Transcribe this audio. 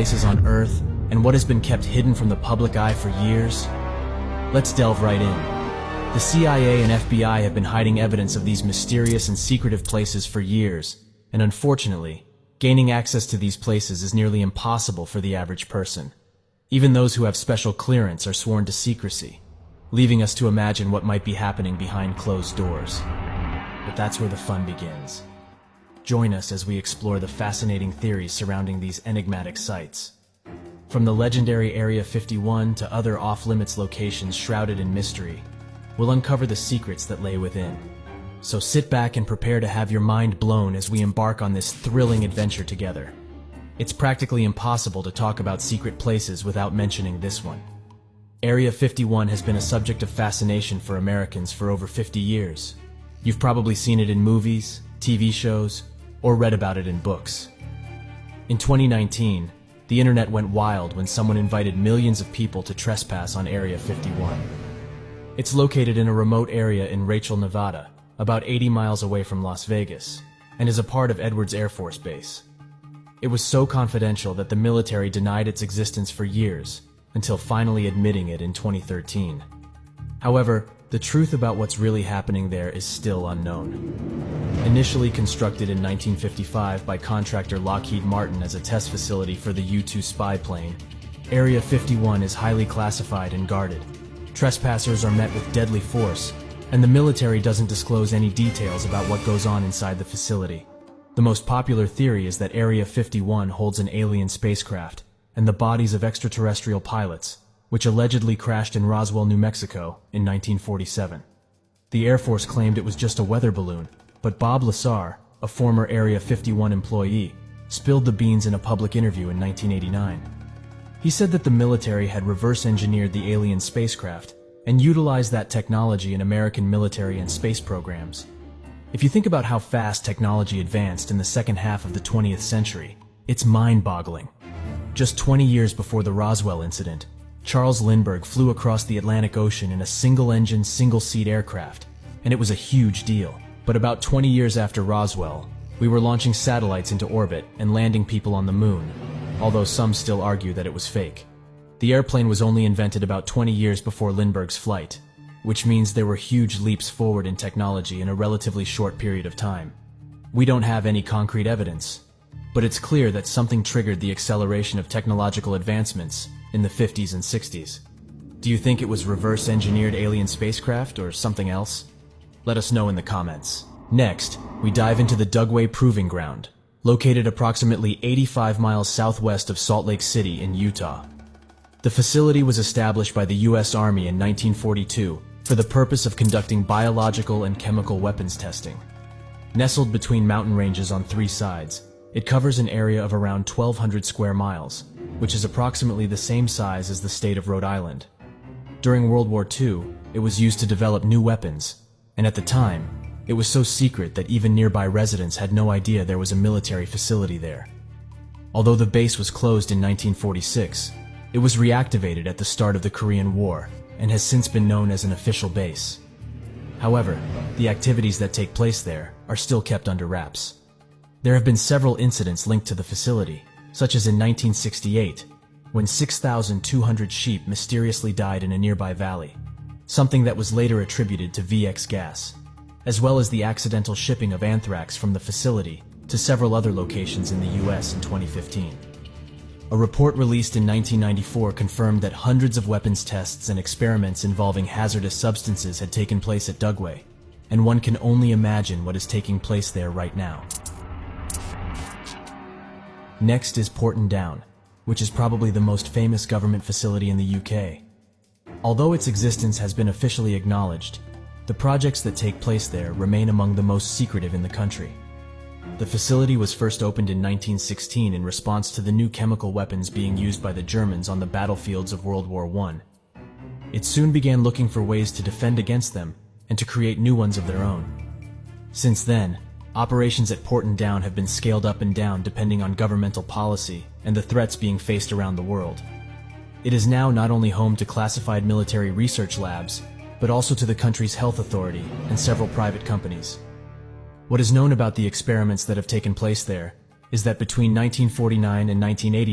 places on Earth and what has been kept hidden from the public eye for years? Let's delve right in. The CIA and FBI have been hiding evidence of these mysterious and secretive places for years, and unfortunately, gaining access to these places is nearly impossible for the average person. Even those who have special clearance are sworn to secrecy, leaving us to imagine what might be happening behind closed doors. But that's where the fun begins. Join us as we explore the fascinating theories surrounding these enigmatic sites. From the legendary Area 51 to other off-limits locations shrouded in mystery, we'll uncover the secrets that lay within. So sit back and prepare to have your mind blown as we embark on this thrilling adventure together. It's practically impossible to talk about secret places without mentioning this one. Area 51 has been a subject of fascination for Americans for over 50 years. You've probably seen it in movies, TV shows, or read about it in books. In 2019, the internet went wild when someone invited millions of people to trespass on Area 51. It's located in a remote area in Rachel, Nevada, about 80 miles away from Las Vegas, and is a part of Edwards Air Force Base. It was so confidential that the military denied its existence for years, until finally admitting it in 2013. However, the truth about what's really happening there is still unknown. Initially constructed in 1955 by contractor Lockheed Martin as a test facility for the U-2 spy plane, Area 51 is highly classified and guarded. Trespassers are met with deadly force, and the military doesn't disclose any details about what goes on inside the facility. The most popular theory is that Area 51 holds an alien spacecraft and the bodies of extraterrestrial pilots, which allegedly crashed in Roswell, New Mexico in 1947. The Air Force claimed it was just a weather balloon, but Bob Lazar, a former Area 51 employee, spilled the beans in a public interview in 1989. He said that the military had reverse-engineered the alien spacecraft and utilized that technology in American military and space programs. If you think about how fast technology advanced in the second half of the 20th century, it's mind-boggling. Just 20 years before the Roswell incident, Charles Lindbergh flew across the Atlantic Ocean in a single-engine, single-seat aircraft, and it was a huge deal. But about 20 years after Roswell, we were launching satellites into orbit and landing people on the moon, although some still argue that it was fake. The airplane was only invented about 20 years before Lindbergh's flight, which means there were huge leaps forward in technology in a relatively short period of time. We don't have any concrete evidence, but it's clear that something triggered the acceleration of technological advancements in the 50s and 60s. Do you think it was reverse-engineered alien spacecraft or something else? Let us know in the comments. Next, we dive into the Dugway Proving Ground, located approximately 85 miles southwest of Salt Lake City in Utah. The facility was established by the U.S. Army in 1942 for the purpose of conducting biological and chemical weapons testing. Nestled between mountain ranges on three sides, it covers an area of around 1,200 square miles, which is approximately the same size as the state of Rhode Island. During World War II, it was used to develop new weapons, and at the time, it was so secret that even nearby residents had no idea there was a military facility there. Although the base was closed in 1946, it was reactivated at the start of the Korean War and has since been known as an official base. However, the activities that take place there are still kept under wraps. There have been several incidents linked to the facility, such as in 1968, when 6,200 sheep mysteriously died in a nearby valley, something that was later attributed to VX gas, as well as the accidental shipping of anthrax from the facility to several other locations in the US in 2015. A report released in 1994 confirmed that hundreds of weapons tests and experiments involving hazardous substances had taken place at Dugway, and one can only imagine what is taking place there right now. Next is Porton Down, which is probably the most famous government facility in the UK. Although its existence has been officially acknowledged, the projects that take place there remain among the most secretive in the country. The facility was first opened in 1916 in response to the new chemical weapons being used by the Germans on the battlefields of World War I. It soon began looking for ways to defend against them and to create new ones of their own. Since then, operations at Porton Down have been scaled up and down depending on governmental policy and the threats being faced around the world. It is now not only home to classified military research labs, but also to the country's health authority and several private companies. What is known about the experiments that have taken place there is that between 1949 and 1980,